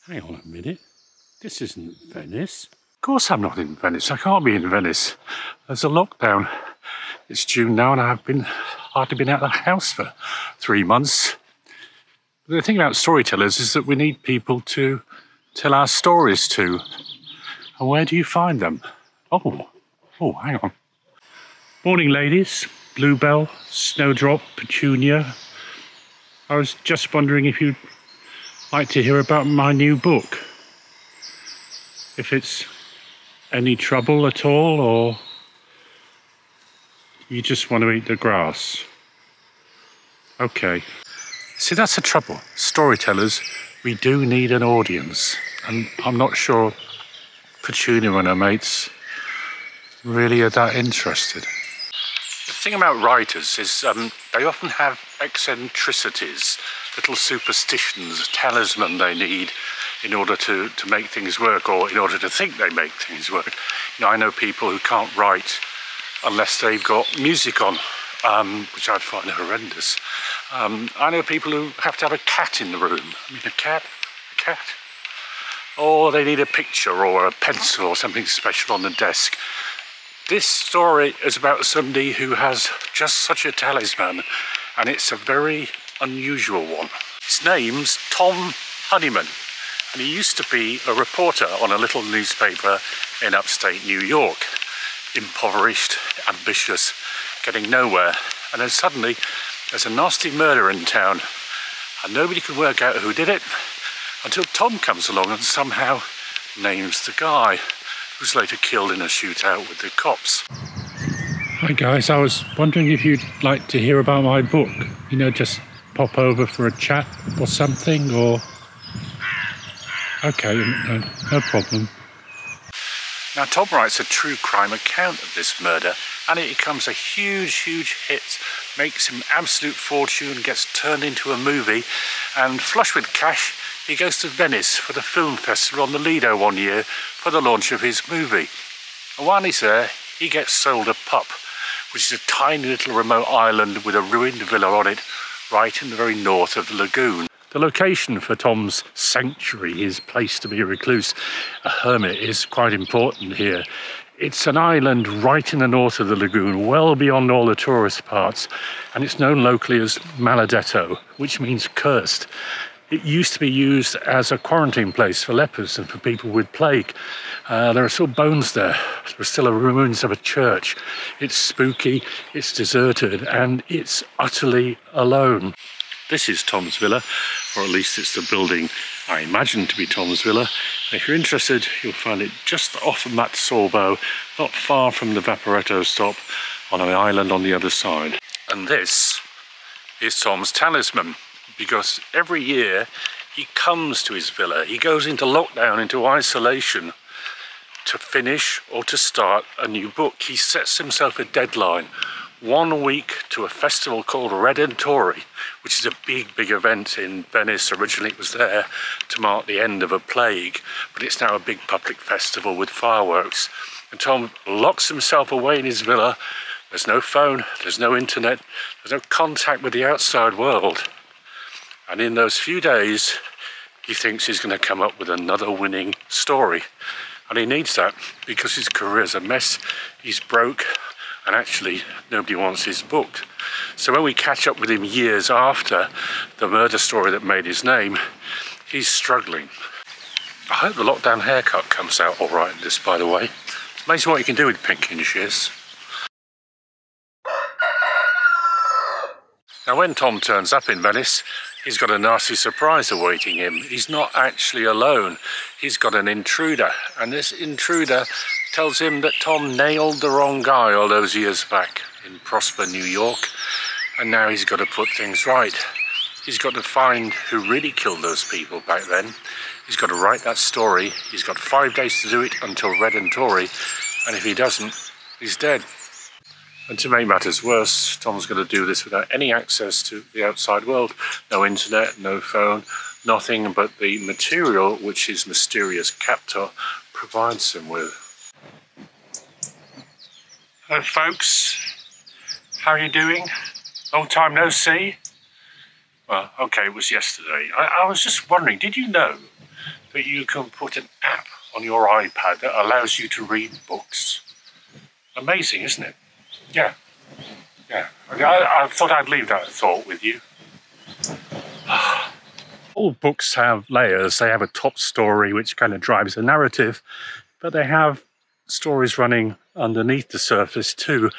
Hang on a minute. This isn't Venice. Of course I'm not in Venice. I can't be in Venice. There's a lockdown. It's June now and I've hardly been out of the house for 3 months. The thing about storytellers is that we need people to tell our stories to. And where do you find them? Oh, hang on. Morning, ladies. Bluebell, Snowdrop, Petunia. I was just wondering if you'd like to hear about my new book. If it's any trouble at all, or you just want to eat the grass. Okay. See, that's the trouble. Storytellers, we do need an audience. And I'm not sure Petunia and her mates really are that interested. The thing about writers is they often have eccentricities, little superstitions, talisman they need in order to make things work, or in order to think they make things work. You know, I know people who can't write unless they've got music on, which I'd find horrendous. I know people who have to have a cat in the room. I mean, a cat? Or they need a picture or a pencil or something special on the desk. This story is about somebody who has just such a talisman, and it's a very unusual one. His name's Tom Honeyman, and he used to be a reporter on a little newspaper in upstate New York. Impoverished, ambitious, getting nowhere, and then suddenly there's a nasty murder in town, and nobody could work out who did it until Tom comes along and somehow names the guy, who's later killed in a shootout with the cops. Hi guys, I was wondering if you'd like to hear about my book. You know, just pop over for a chat or something, or... Okay, no problem. Now, Tom writes a true crime account of this murder, and it becomes a huge hit, makes him absolute fortune, gets turned into a movie, and flush with cash, he goes to Venice for the film festival on the Lido one year for the launch of his movie. And while he's there, he gets sold a pup, which is a tiny little remote island with a ruined villa on it, right in the very north of the lagoon. The location for Tom's sanctuary, his place to be a recluse, a hermit, is quite important here. It's an island right in the north of the lagoon, well beyond all the tourist parts, and it's known locally as Maledetto, which means cursed. It used to be used as a quarantine place for lepers and for people with plague. There are still bones there. There are still ruins of a church. It's spooky, it's deserted, and it's utterly alone. This is Tom's villa, or at least it's the building I imagine to be Tom's villa. If you're interested, you'll find it just off of Matsorbo, not far from the Vaporetto stop, on an island on the other side. And this is Tom's talisman, because every year he comes to his villa. He goes into lockdown, into isolation, to finish or to start a new book. He sets himself a deadline. 1 week to a festival called Redentori, which is a big event in Venice. Originally it was there to mark the end of a plague, but it's now a big public festival with fireworks. And Tom locks himself away in his villa. There's no phone, there's no internet, there's no contact with the outside world. And in those few days, he thinks he's going to come up with another winning story. And he needs that because his career's a mess, he's broke, and actually nobody wants his book. So when we catch up with him years after the murder story that made his name, he's struggling. I hope the lockdown haircut comes out all right in this, by the way. It's amazing what you can do with pink inches. Now when Tom turns up in Venice, he's got a nasty surprise awaiting him. He's not actually alone. He's got an intruder, and this intruder tells him that Tom nailed the wrong guy all those years back in Prosper, New York, and now he's got to put things right. He's got to find who really killed those people back then. He's got to write that story. He's got 5 days to do it until Redentori, and if he doesn't, he's dead. And to make matters worse, Tom's going to do this without any access to the outside world. No internet, no phone, nothing but the material which his mysterious captor provides him with. Hello folks, how are you doing? Long time no see? Well, okay, it was yesterday. I was just wondering, did you know that you can put an app on your iPad that allows you to read books. Amazing, isn't it? Yeah. I thought I'd leave that thought with you. All books have layers. They have a top story which kind of drives the narrative, but they have stories running underneath the surface too.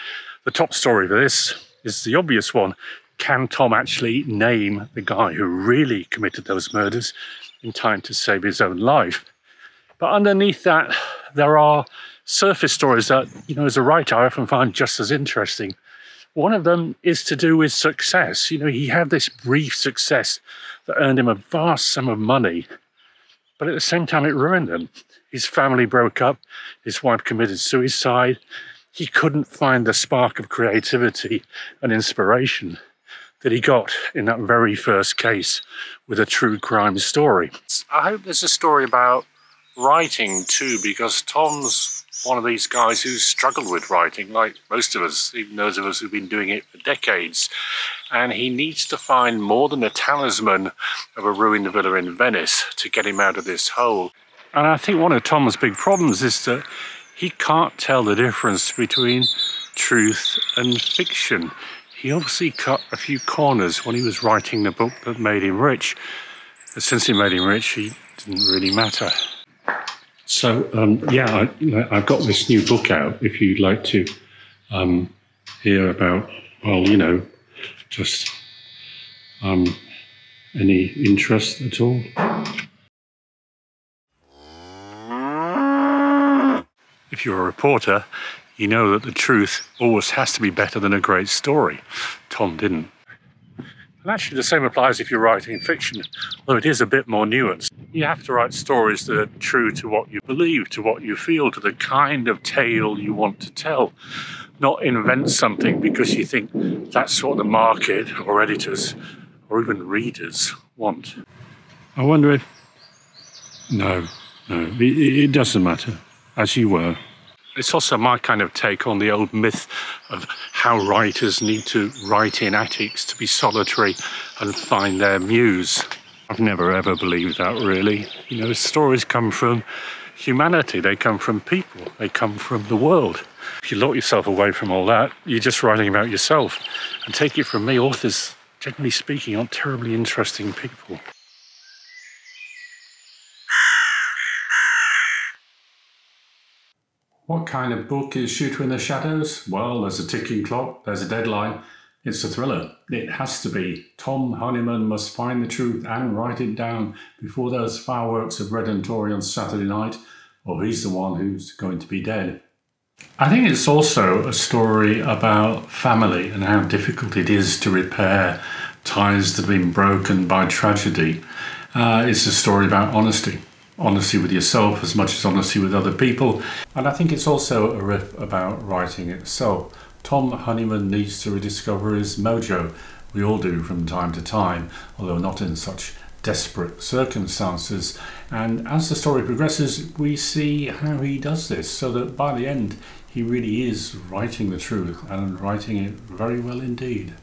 The top story for this is the obvious one. Can Tom actually name the guy who really committed those murders in time to save his own life? But underneath that, there are surface stories that, you know, as a writer, I often find just as interesting. One of them is to do with success. You know, he had this brief success that earned him a vast sum of money, but at the same time it ruined him. His family broke up, his wife committed suicide. He couldn't find the spark of creativity and inspiration that he got in that very first case with a true crime story. I hope there's a story about writing too, because Tom's one of these guys who's struggled with writing, like most of us, even those of us who've been doing it for decades. And he needs to find more than a talisman of a ruined villa in Venice to get him out of this hole. And I think one of Tom's big problems is that he can't tell the difference between truth and fiction. He obviously cut a few corners when he was writing the book that made him rich. But since he made him rich, he didn't really matter. So, yeah, I've got this new book out, if you'd like to hear about, well, you know, just any interest at all. If you're a reporter, you know that the truth always has to be better than a great story. Tom didn't. And actually the same applies if you're writing fiction, although it is a bit more nuanced. You have to write stories that are true to what you believe, to what you feel, to the kind of tale you want to tell. Not invent something because you think that's what the market or editors or even readers want. I wonder if... No, it doesn't matter, as you were. It's also my kind of take on the old myth of how writers need to write in attics to be solitary and find their muse. I've never ever believed that, really. You know, stories come from humanity, they come from people, they come from the world. If you lock yourself away from all that, you're just writing about yourself. And take it from me, authors, generally speaking, aren't terribly interesting people. What kind of book is Shooter in the Shadows? Well, there's a ticking clock, there's a deadline. It's a thriller. It has to be. Tom Honeyman must find the truth and write it down before those fireworks of Red and Tory on Saturday night, or he's the one who's going to be dead. I think it's also a story about family and how difficult it is to repair ties that have been broken by tragedy. It's a story about honesty. Honesty with yourself as much as honesty with other people. And I think it's also a riff about writing itself. Tom Honeyman needs to rediscover his mojo. We all do from time to time, although not in such desperate circumstances. And as the story progresses, we see how he does this, so that by the end, he really is writing the truth and writing it very well indeed.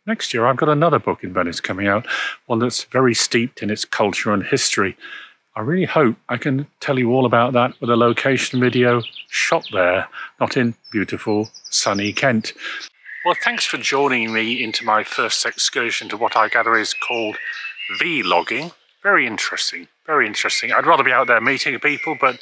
Next year, I've got another book in Venice coming out, one that's very steeped in its culture and history. I really hope I can tell you all about that with a location video shot there, not in beautiful, sunny Kent. Well, thanks for joining me into my first excursion to what I gather is called vlogging. Very interesting, very interesting. I'd rather be out there meeting people, but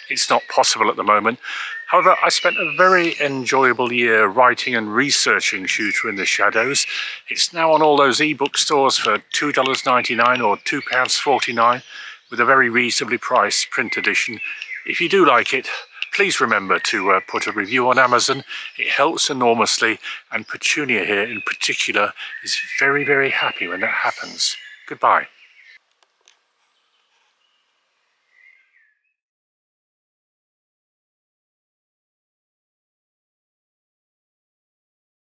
it's not possible at the moment. However, I spent a very enjoyable year writing and researching Shooter in the Shadows. It's now on all those ebook stores for $2.99 or £2.49. with a very reasonably priced print edition. If you do like it, please remember to put a review on Amazon. It helps enormously, and Petunia here in particular is very, very happy when that happens. Goodbye.